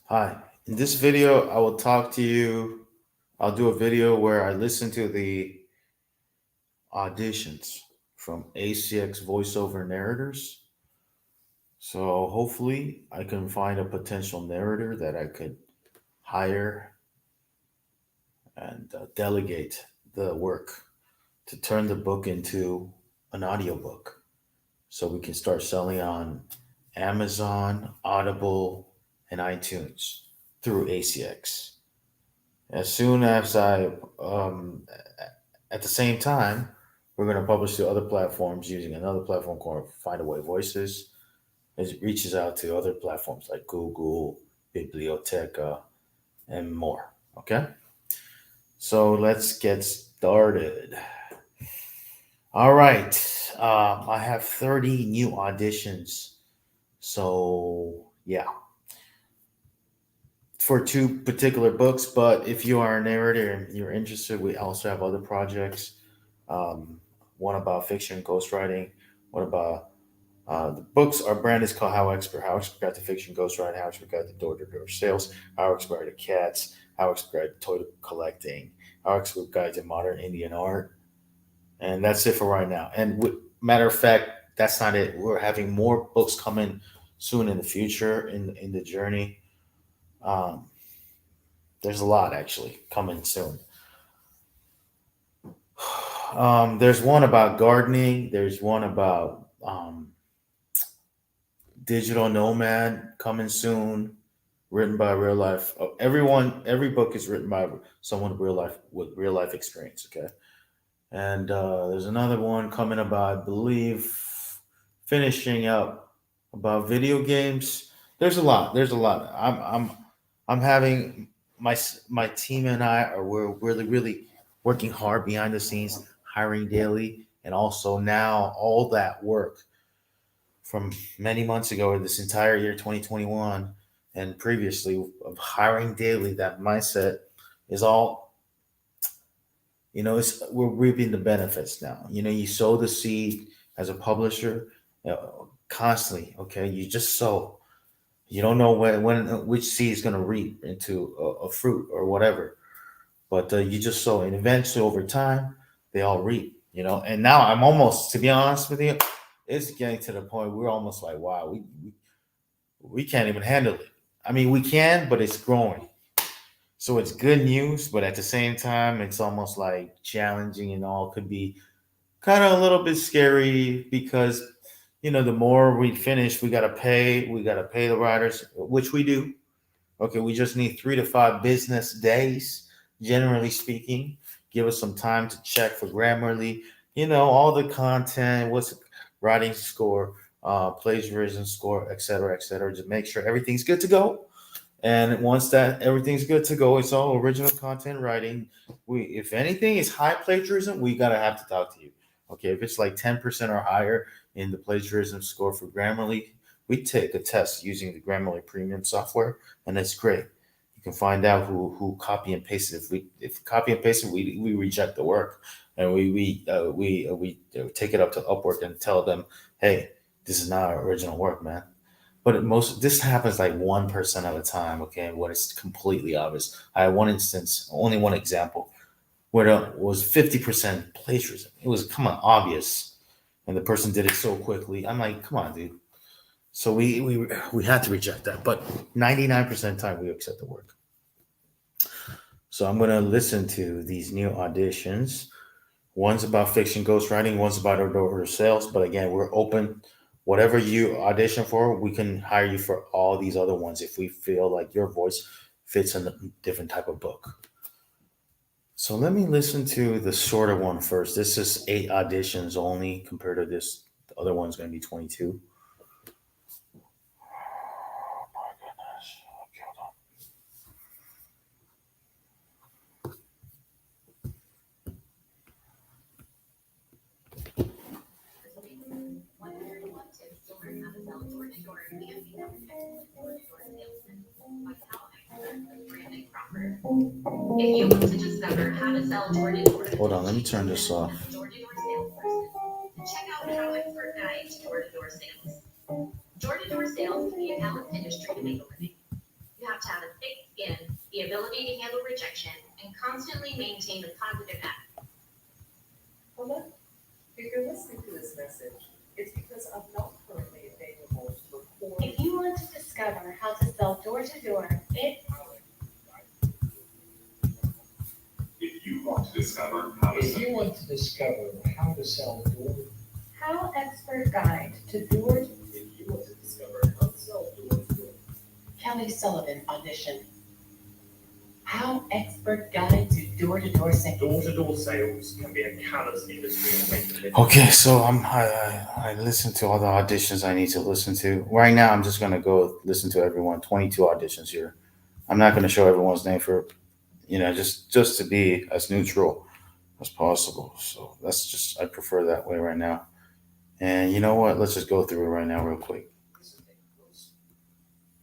Hi. In this video, I will talk to you. I'll do a video where I listen to the auditions from ACX voiceover narrators. So hopefully, I can find a potential narrator that I could hire and delegate the work to turn the book into an audiobook. So we can start selling on Amazon, Audible, and iTunes through ACX. As soon as at the same time, we're going to publish to other platforms using another platform called Findaway Voices. It reaches out to other platforms like Google, Biblioteca, and more. Okay, so let's get started. All right, I have 30 new auditions. So yeah, for two particular books. But if you are a narrator and you're interested, we also have other projects. Um, One about fiction, ghostwriting. One about the books. Our brand is called HowExpert. HowExpert got the fiction, ghostwriting. HowExpert got the door-to-door sales. HowExpert the cats. HowExpert toy collecting. HowExpert guide to modern Indian art. And that's it for right now. And matter of fact, that's not it. We're having more books coming soon in the future in the journey. Um, there's a lot actually coming soon. There's one about gardening. There's one about digital nomad coming soon, written by real life. Every book is written by someone real life with real life experience. Okay, and there's another one coming about, I believe, finishing up about video games. There's a lot. There's a lot. I'm having my team and I are we're really working hard behind the scenes, hiring daily, and also now all that work from many months ago or this entire year 2021 and previously of hiring daily. That mindset is all, it's we're reaping the benefits now. You sow the seed as a publisher, constantly. Okay, you just sow. You don't know when which seed is going to reap into a fruit or whatever, but you just sow, and eventually over time they all reap. And now I'm almost, to be honest with you, it's getting to the point we're almost like, wow, we can't even handle it. I mean, we can, but it's growing. So it's good news, but at the same time, it's almost like challenging and all. Could be kind of a little bit scary because the more we finish, we gotta pay the writers, which we do. Okay, we just need 3 to 5 business days, generally speaking. Give us some time to check for Grammarly, all the content, what's writing score, plagiarism score, et cetera, to make sure everything's good to go. And once that everything's good to go, it's all original content writing. If anything is high plagiarism, we gotta have to talk to you. Okay, if it's like 10% or higher in the plagiarism score for Grammarly, we take a test using the Grammarly premium software, and it's great. You can find out who copy and pasted. If copy and pasted, we reject the work, and we take it up to Upwork and tell them, hey, this is not our original work, man. But most this happens like 1% of the time. Okay, when it's completely obvious. I had one instance, only one example, where it was 50% plagiarism. It was, come on, obvious, and the person did it so quickly. I'm like, come on, dude. So we had to reject that, but 99% of the time we accept the work. So I'm gonna listen to these new auditions. One's about fiction ghostwriting, one's about door sales. But again, we're open. Whatever you audition for, we can hire you for all these other ones if we feel like your voice fits in a different type of book. So let me listen to the shorter one first. This is 8 auditions only compared to this. The other one's going to be 22. My goodness. Okay, hold If you want to discover how to sell door-to-door on. Hold on, let me cheaply turn this off. as a door-to-door salesperson, check out How Expert Guide to Door-to-Door Sales. Door-to-door sales can be a talent industry to make a living. You have to have rejection and constantly maintain a positive attitude. Hello? If you're listening to this message, it's because I'm not currently available to record. If you want to discover how to sell door-to-door, If you want to discover how to If you want to discover how to sell door, HowExpert Guide to Door. If you want to discover how to sell door-to-door. Kelly Sullivan audition. HowExpert Guide to Door-to-Door Sales. Door-to-door sales can be a callous industry and make a living. Okay, so I listened to all the auditions I need to listen to. Right now, I'm just gonna go listen to everyone. 22 auditions here. I'm not gonna show everyone's name for, just to be as neutral as possible. So I prefer that way right now. And you know what? Let's just go through it right now, real quick. this is Nicholas.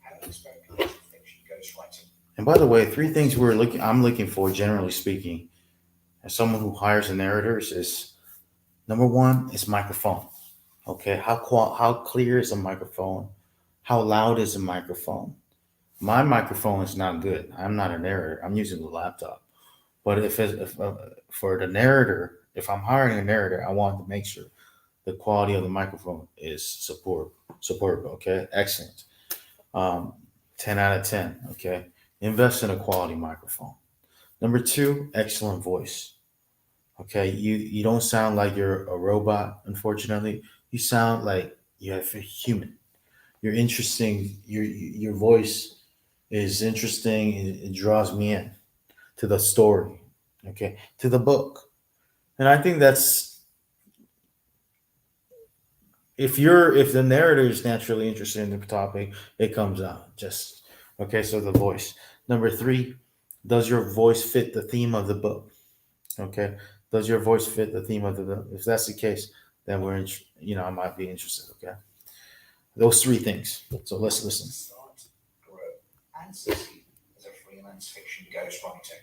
HowExpert Guide to Fiction Ghostwriting. And by the way, 3 things I'm looking for, generally speaking, as someone who hires the narrators is, number 1 is microphone. Okay, how clear is a microphone? How loud is a microphone? My microphone is not good. I'm not a narrator. I'm using the laptop. But if for the narrator, if I'm hiring a narrator, I want to make sure the quality of the microphone is superb. Okay, excellent. 10 out of 10. Okay, invest in a quality microphone. Number 2, excellent voice. Okay, you don't sound like you're a robot. Unfortunately, you sound like you're human. You're interesting. Your voice is interesting. It draws me in to the story. Okay, to the book, and I think that's if the narrator is naturally interested in the topic, it comes out. Just okay. So the voice. Number 3, does your voice fit the theme of the book? Okay, does your voice fit the theme of the book? If that's the case, then I might be interested. Okay, those 3 things. So let's listen. Start, grow, and succeed as a freelance fiction ghostwriter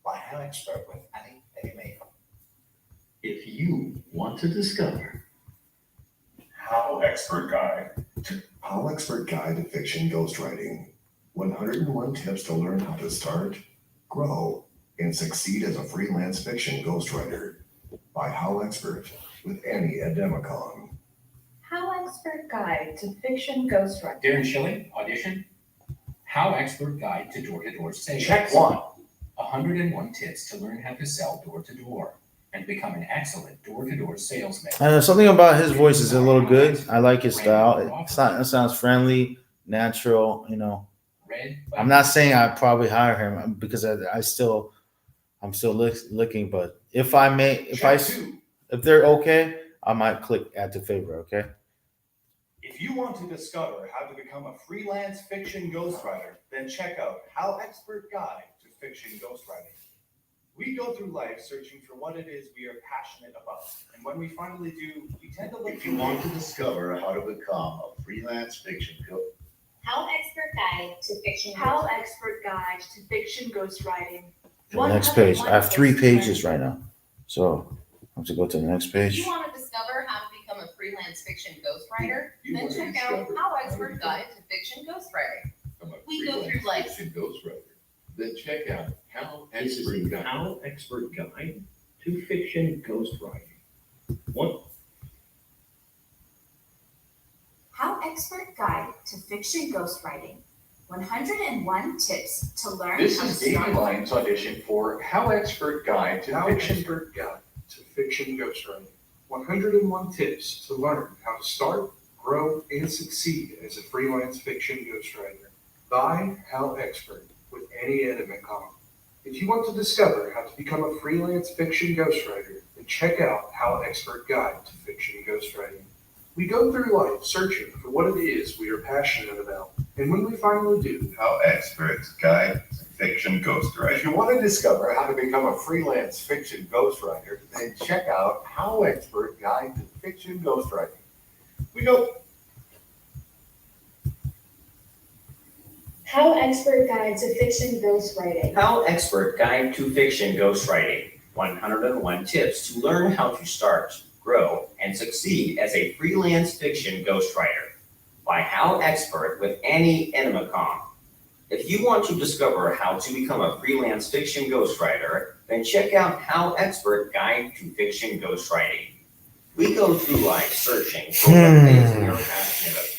by HowExpert with Annie Maple. If you want to discover HowExpert Guide. HowExpert Guide to Fiction Ghostwriting. 101 Tips to Learn How to Start, Grow, and Succeed as a Freelance Fiction Ghostwriter by HowExpert with Annie Ademacon. HowExpert Guide to Fiction Ghostwriting. Darren Schilling, audition. HowExpert Guide to Door-to-Door Sales. Check 1. 101 tips to learn how to sell door-to-door and become an excellent door-to-door salesman. Something about his voice is a little good. I like his style. It sounds friendly, natural. I'm not saying I'd probably hire him because I'm still looking. But if they're okay, I might click add to favor. Okay. If you want to discover how to become a freelance fiction ghostwriter, then check out HowExpert Guide to Fiction Ghostwriting. We go through life searching for what it is we are passionate about. And when we finally do, we tend to look if you want to discover how to become a freelance fiction HowExpert Guide to Fiction. HowExpert Guide to Fiction Ghostwriting. The next page. I have 3 pages right now, so I have to go to the next If page. you want to discover how to become a freelance fiction ghostwriter, You then want to check out discover how to HowExpert Guide to Fiction Ghostwriting. I'm a We go through freelance life. fiction ghostwriter. Then check out This is HowExpert the Guide. HowExpert Guide to Fiction Ghostwriting. One, HowExpert Guide to Fiction Ghostwriting. 101 tips to learn This how to is David start. Lyons' audition for HowExpert Guide to Fiction. HowExpert Guide to Fiction Ghostwriting. 101 tips to learn how to start, grow, and succeed as a freelance fiction ghostwriter by HowExpert with Annie Ademacon. If you want to discover how to become a freelance fiction ghostwriter, then check out HowExpert Guide to Fiction Ghostwriting. We go through life searching for what it is we are passionate about, and when we finally do, HowExpert's Guide to Fiction Ghostwriting. If you want to discover how to become a freelance fiction ghostwriter, then check out HowExpert Guide to Fiction Ghostwriting. We go. HowExpert Guide to Fiction Ghostwriting. HowExpert Guide to Fiction Ghostwriting. 101 tips to learn how to start, grow, and succeed as a freelance fiction ghostwriter by HowExpert with Annie Ademacon. If you want to discover how to become a freelance fiction ghostwriter, then check out HowExpert Guide to Fiction Ghostwriting. We go through life searching for what it is we are passionate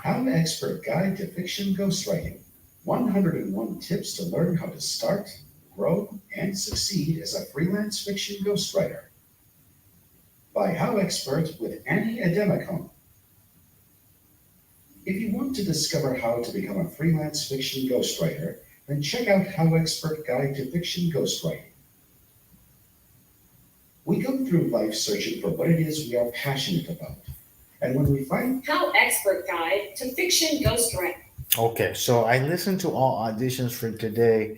about. HowExpert Guide to Fiction Ghostwriting. 101 tips to learn how to start, grow, and succeed as a freelance fiction ghostwriter. By HowExpert with Annie Ademacon. If you want to discover how to become a freelance fiction ghostwriter, then check out HowExpert Guide to Fiction Ghostwriting. We go through life searching for what it is we are passionate about. And when we find HowExpert Guide to Fiction Ghostwriting. Okay, so I listened to all auditions for today.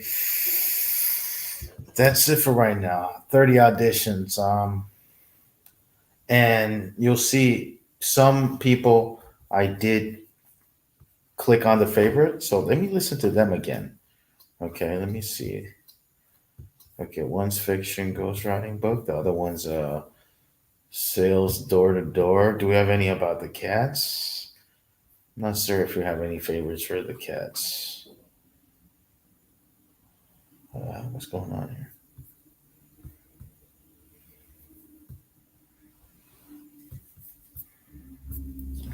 That's it for right now. 30 auditions. And you'll see some people I did click on the favorite. So let me listen to them again. Okay, let me see. Okay, one's fiction ghostwriting book. The other one's sales door to door. Do we have any about the cats? I'm not sure if we have any favorites for the cats. What's going on here?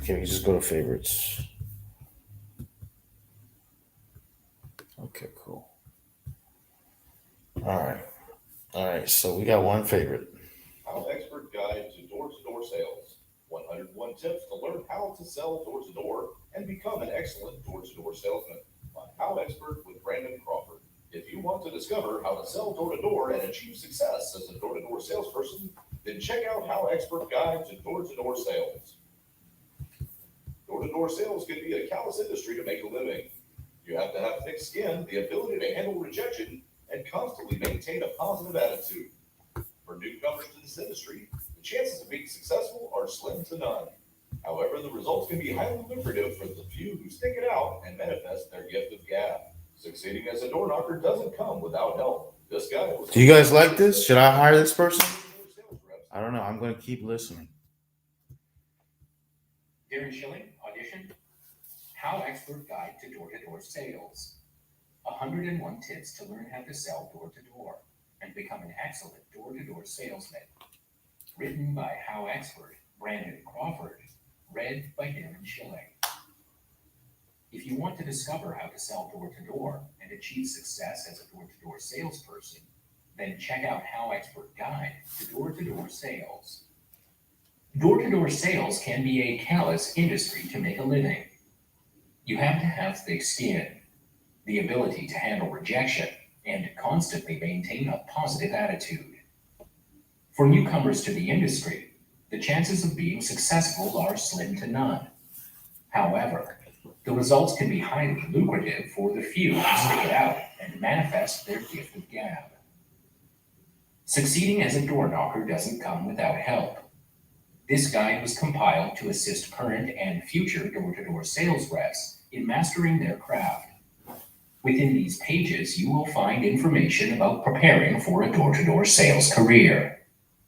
Okay, we just go to favorites. Okay, cool. All right. So we got one favorite. HowExpert Guide to Door-to-Door Sales. 101 tips to learn how to sell door-to-door and become an excellent door-to-door salesman. By HowExpert with Brandon Crawford. If you want to discover how to sell door-to-door and achieve success as a door-to-door salesperson, then check out HowExpert Guide to Door-to-Door Sales. Door-to-door sales can be a callous industry to make a living. You have to have thick skin, the ability to handle rejection, and constantly maintain a positive attitude. For newcomers to this industry, the chances of being successful are slim to none. However, the results can be highly lucrative for the few who stick it out and manifest their gift of gab. Succeeding as a door knocker doesn't come without help. This guy was. Do you guys like this? Should I hire this person? I don't know. I'm going to keep listening. Darren Schilling, audition. HowExpert Guide to Door-to-Door Sales. 101 tips to learn how to sell door-to-door and become an excellent door-to-door salesman. Written by HowExpert, Brandon Crawford. Read by Darren Schilling. If you want to discover how to sell door-to-door and achieve success as a door-to-door salesperson, then check out HowExpert Guide to Door-to-Door Sales. Door-to-door sales can be a callous industry to make a living. You have to have thick skin, the ability to handle rejection, and constantly maintain a positive attitude. For newcomers to the industry, the chances of being successful are slim to none. However, the results can be highly lucrative for the few who stick it out and manifest their gift of gab. Succeeding as a door knocker doesn't come without help. This guide was compiled to assist current and future door-to-door sales reps in mastering their craft. Within these pages, you will find information about preparing for a door-to-door sales career,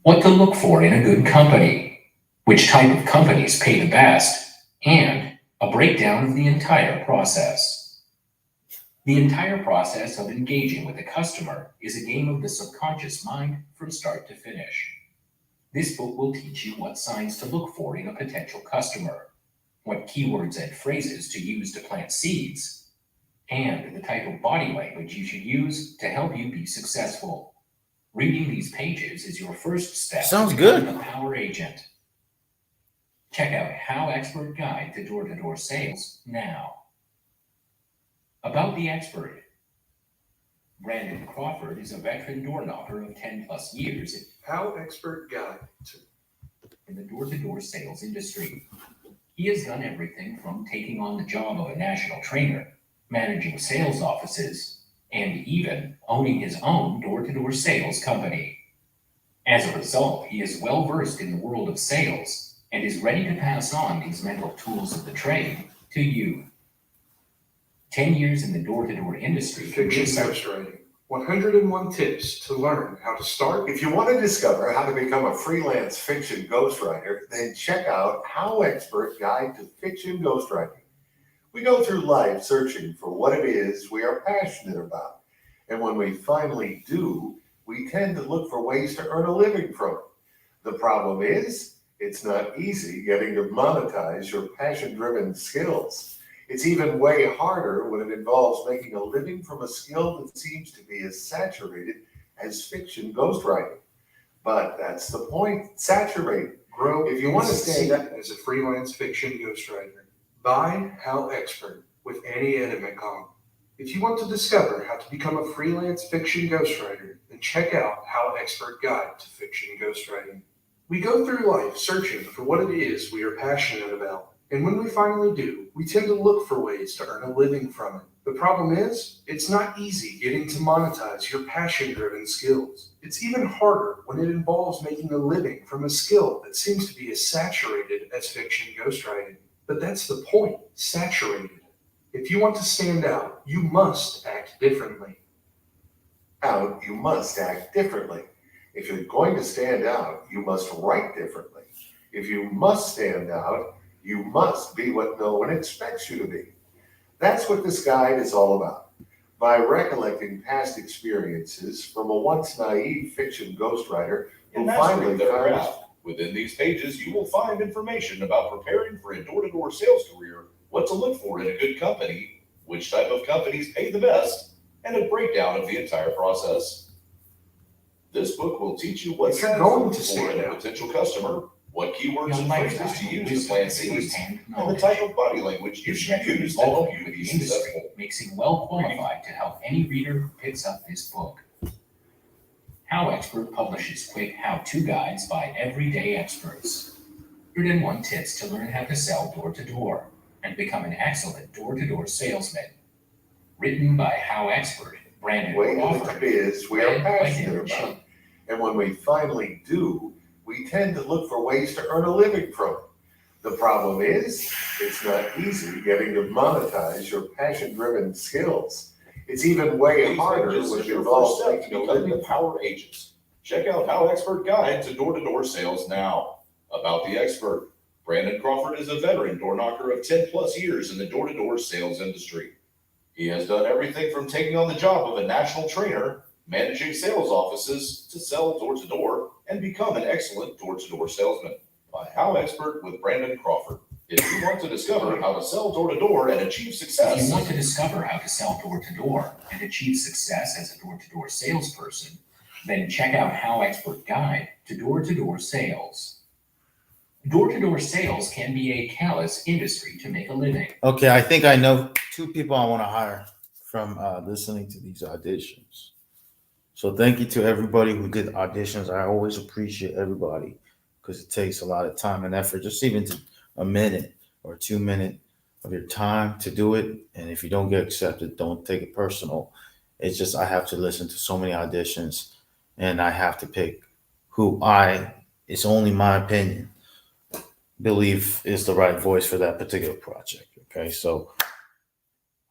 what to look for in a good company, which type of companies pay the best, and a breakdown of the entire process. The entire process of engaging with a customer is a game of the subconscious mind from start to finish. This book will teach you what signs to look for in a potential customer, what keywords and phrases to use to plant seeds, and the type of body language you should use to help you be successful. Reading these pages is your first step. Sounds to good. becoming a power agent. Check out HowExpert Guide to Door-to-Door Sales now. About the expert. Brandon Crawford is a veteran door knocker of 10 plus years HowExpert Guide to in the door-to-door sales industry. He has done everything from taking on the job of a national trainer, managing sales offices, and even owning his own door-to-door sales company. As a result, he is well versed in the world of sales and is ready to pass on these mental tools of the trade to you. 10 years in the door-to-door industry. fiction ghostwriting. 101 tips to learn how to start. If you want to discover how to become a freelance fiction ghostwriter, then check out HowExpert Guide to Fiction Ghostwriting. We go through life searching for what it is we are passionate about. And when we finally do, we tend to look for ways to earn a living from it. The problem is, it's not easy getting to monetize your passion-driven skills. It's even way harder when it involves making a living from a skill that seems to be as saturated as fiction ghostwriting. But that's the point, saturated. Grow If you want to and stand succeed as a freelance fiction ghostwriter. By HowExpert with Annie Edelman. If you want to discover how to become a freelance fiction ghostwriter, then check out HowExpert Guide to Fiction Ghostwriting. We go through life searching for what it is we are passionate about. And when we finally do, we tend to look for ways to earn a living from it. The problem is, it's not easy getting to monetize your passion-driven skills. It's even harder when it involves making a living from a skill that seems to be as saturated as fiction ghostwriting. But that's the point, saturated. If you want to stand out, you must act differently. You must act differently. If you're going to stand out, you must write differently. If you must stand out, you must be what no one expects you to be. That's what this guide is all about. By recollecting past experiences from a once naive fiction ghostwriter who finally found. Within these pages, you will find information about preparing for a door-to-door sales career, what to look for in a good company, which type of companies pay the best, and a breakdown of the entire process. This book will teach you what If you're signs going to look to for stand in a out. potential customer, what keywords and phrases to use to plant seeds, and the knowledge. type of body language you His should veteran use to help involvement you with be the industry successful. makes him well qualified to help any reader who picks up this book. HowExpert publishes quick how-to guides by everyday experts. 101 tips to learn how to sell door-to-door and become an excellent door-to-door salesman. Written by HowExpert, Brandon Way to the Crawford, biz we are read by passionate David about. Shea. And when we finally do, we tend to look for ways to earn a living from it. The problem is, it's not easy getting to monetize your passion-driven skills. It's even way These harder pages when is it your involves first step to making a becoming living. a power agent. Check out HowExpert Guide to Door-to-Door Sales now. About the expert. Brandon Crawford is a veteran door knocker of 10 plus years in the door-to-door sales industry. He has done everything from taking on the job of a national trainer, managing sales offices, to sell door-to-door and become an excellent door-to-door salesman. By HowExpert with Brandon Crawford. If you want to discover how to sell door-to-door and achieve success. If you want to discover how to sell door-to-door and achieve success as a door-to-door salesperson, then check out HowExpert Guide to Door-to-Door Sales. Door-to-door sales can be a callous industry to make a living. Okay, I think I know 2 people I want to hire from listening to these auditions. So thank you to everybody who did auditions. I always appreciate everybody because it takes a lot of time and effort, just even to a minute or 2 minutes of your time to do it. And if you don't get accepted, don't take it personal. It's just I have to listen to so many auditions and I have to pick who it's only my opinion, believe is the right voice for that particular project. Okay, so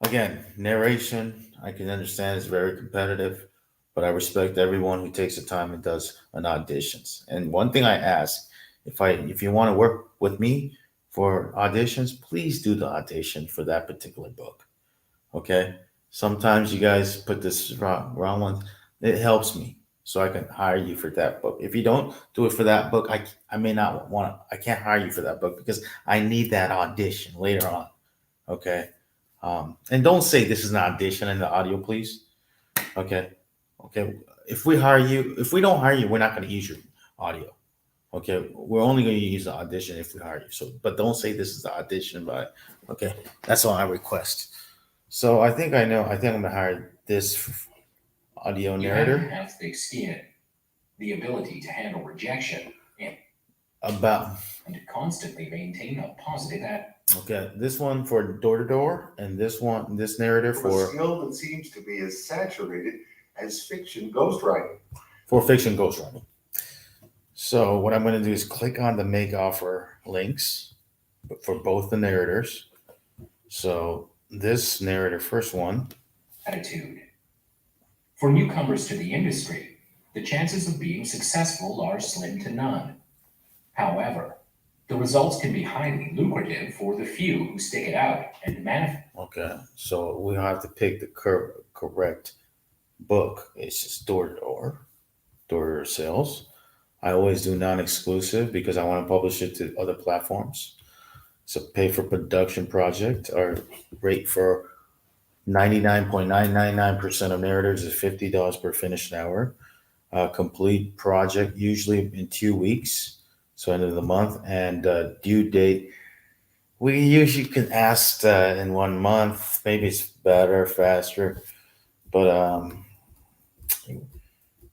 again, narration, I can understand is very competitive, but I respect everyone who takes the time and does an auditions. And one thing I ask, if you want to work with me for auditions, please do the audition for that particular book. Okay, sometimes you guys put this wrong one. It helps me so I can hire you for that book. If you don't do it for that book, I may not want to. I can't hire you for that book because I need that audition later on. Okay, and don't say this is an audition in the audio, please. Okay. If we don't hire you, we're not going to use your audio. Okay, we're only going to use the audition if we hire you. So, but don't say this is the audition. But okay, that's all I request. So I think I know. I think I'm going to hire this audio You have to narrator have thick skin, the ability to handle rejection, and to constantly maintain a positive attitude. Okay, this one for door to door, and this narrator From a for skill that seems to be as saturated as fiction ghostwriting. fiction ghostwriting. So what I'm going to do is click on the make offer links for both the narrators. So this narrator, first one. Attitude. For newcomers to the industry, the chances of being successful are slim to none. However, The results can be highly lucrative for the few who stick it out and Okay, so we have to pick the correct book. It's just door-to-door sales. I always do non-exclusive because I want to publish it to other platforms. So pay for production project or rate for 99.999% of narrators is $50 per finished hour. Complete project usually in 2 weeks, so end of the month, and due date. We usually can ask in 1 month. Maybe it's better, faster, but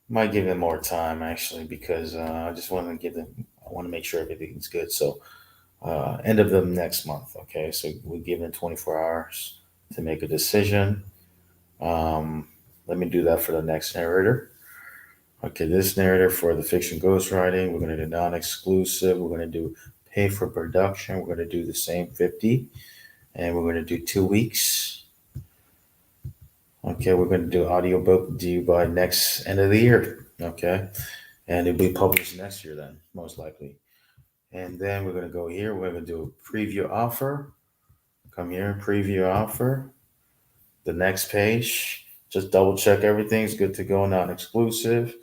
might give them more time actually because I just want to give them. I want to make sure everything's good. So end of the next month. Okay, so we give them 24 hours to make a decision. Let me do that for the next narrator. Okay, this narrator for the fiction ghostwriting, we're going to do non-exclusive. We're going to do pay for production. We're going to do the same 50, and we're going to do 2 weeks. Okay, we're going to do audiobook due by next end of the year. Okay, and it'll be published next year then, most likely. And then we're going to go here. We're going to do a preview offer. Come here, preview offer. The next page, just double check everything's good to go, non-exclusive.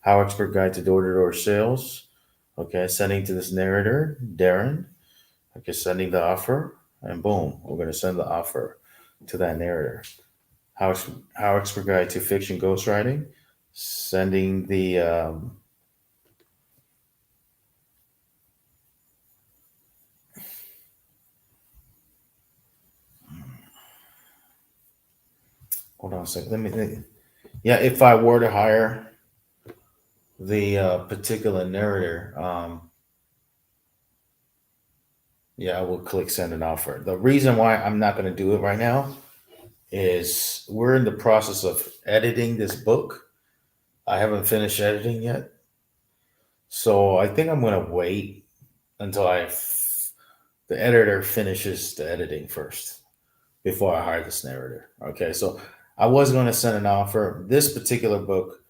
HowExpert Guide to Door-to-Door Sales. Okay, sending to this narrator, Darren. Okay, sending the offer, and boom, we're going to send the offer to that narrator. HowExpert Guide to Fiction Ghostwriting. Sending the hold on a second. Let me. Yeah, if I were to hire the particular narrator, yeah, I will click send an offer. The reason why I'm not going to do it right now is we're in the process of editing this book. I haven't finished editing yet. So I think I'm going to wait until the editor finishes the editing first before I hire this narrator. Okay, so I was going to send an offer. This particular book,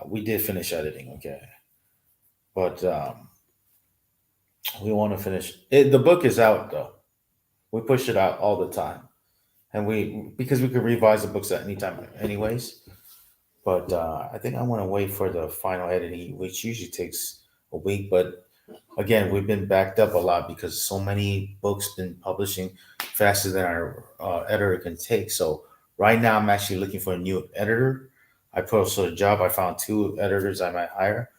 we did finish editing, okay. But we want to finish it. The book is out though. We push it out all the time. And because we could revise the books at any time anyways. But I think I want to wait for the final editing, which usually takes a week. But again, we've been backed up a lot because so many books been publishing faster than our editor can take. So right now, I'm actually looking for a new editor. I posted a job. I found 2 editors I might hire.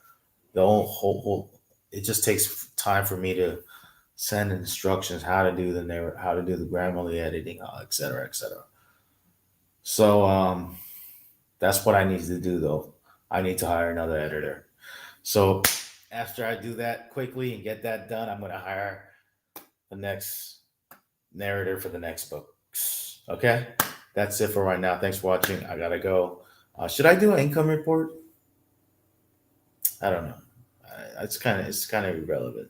The whole it just takes time for me to send instructions how to do the Grammarly editing, et cetera, et cetera. So that's what I need to do though. I need to hire another editor. So after I do that quickly and get that done, I'm going to hire the next narrator for the next books. Okay, that's it for right now. Thanks for watching. I gotta go. Should I do an income report? I don't know. It's kind of irrelevant.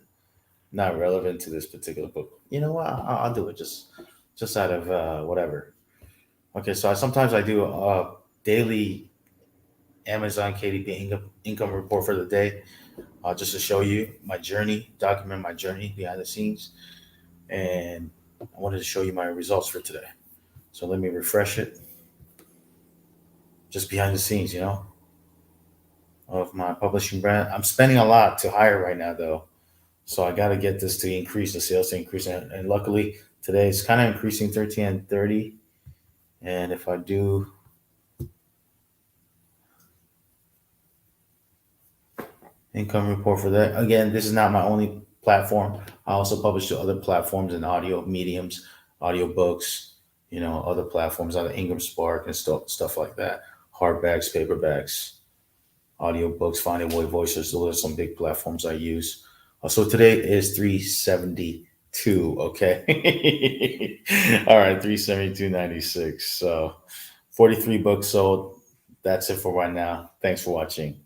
Not relevant to this particular book. You know what? I'll do it just out of whatever. Okay, so sometimes I do a daily Amazon KDP income report for the day, just to show you my journey, document my journey behind the scenes, and I wanted to show you my results for today. So let me refresh it. Just behind the scenes, of my publishing brand. I'm spending a lot to hire right now, though. So I got to get this to increase, the sales to increase. And luckily, today it's kind of increasing 13 and 30. And if I do income report for that, again, this is not my only platform. I also publish to other platforms and audio mediums, audio books, other platforms, other Ingram Spark and stuff like that. Hardbacks, paperbacks, audio books, Finding Way Voices. Those are some big platforms I use. So today is 372. Okay. All right. 372.96. So 43 books sold. That's it for right now. Thanks for watching.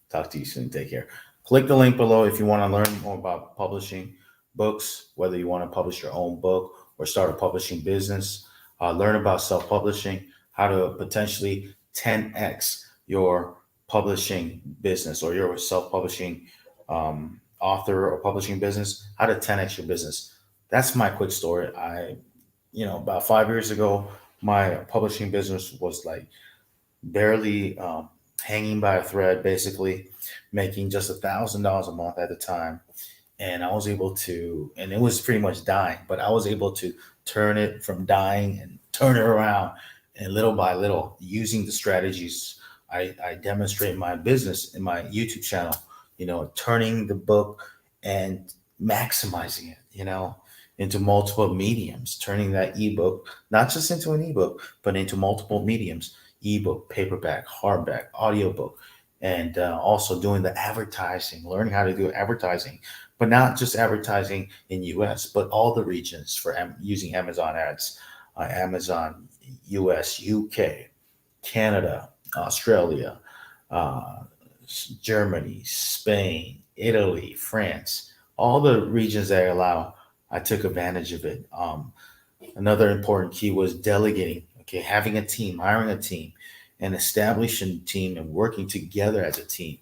Talk to you soon. Take care. Click the link below if you want to learn more about publishing books, whether you want to publish your own book or start a publishing business. Learn about self-publishing, how to potentially 10x your publishing business or your self-publishing author or publishing business, how to 10x your business. That's my quick story. About 5 years ago, my publishing business was like barely hanging by a thread, basically making just $1,000 a month at the time. And I was able to, and it was pretty much dying, but I was able to turn it from dying and turn it around, and little by little, using the strategies I demonstrate in my business, in my YouTube channel, turning the book and maximizing it, into multiple mediums, turning that ebook, not just into an ebook, but into multiple mediums, ebook, paperback, hardback, audiobook, and also doing the advertising, learning how to do advertising, but not just advertising in US, but all the regions for using Amazon ads, Amazon US, UK, Canada, Australia, uh, Germany, Spain, Italy, France, all the regions that I allow, I took advantage of it. Another important key was delegating, okay, having a team, hiring a team, and establishing a team and working together as a team,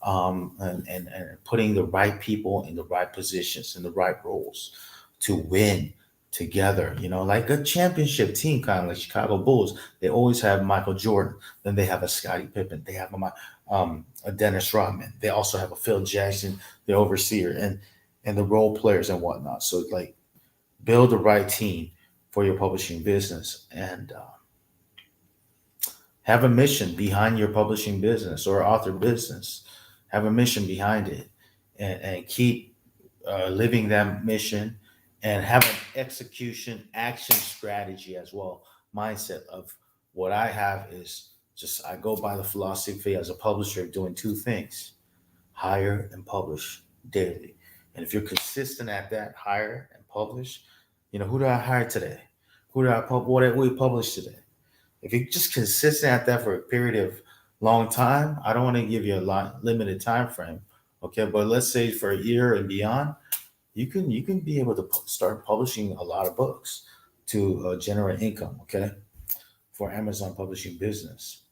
and putting the right people in the right positions, in the right roles to win together, like a championship team, kind of like Chicago Bulls. They always have Michael Jordan, then they have a Scottie Pippen, they have a Dennis Rodman, they also have a Phil Jackson, the overseer, and the role players and whatnot. So like build the right team for your publishing business, and have a mission behind your publishing business or author business. Have a mission behind it, and keep living that mission, and have an execution action strategy as well. Mindset of what I have is just, I go by the philosophy as a publisher of doing two things: hire and publish daily. And if you're consistent at that, hire and publish, who do I hire today? Who do I what did we publish today? If you're just consistent at that for a period of long time, I don't want to give you a limited time frame, okay? But let's say for a year and beyond, you can be able to start publishing a lot of books to generate income, okay, for Amazon publishing business.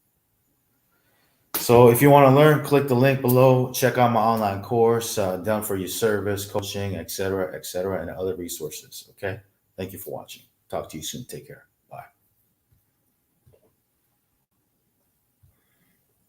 So if you want to learn, click the link below. Check out my online course, done for you service, coaching, etc., and other resources. Okay. Thank you for watching. Talk to you soon. Take care.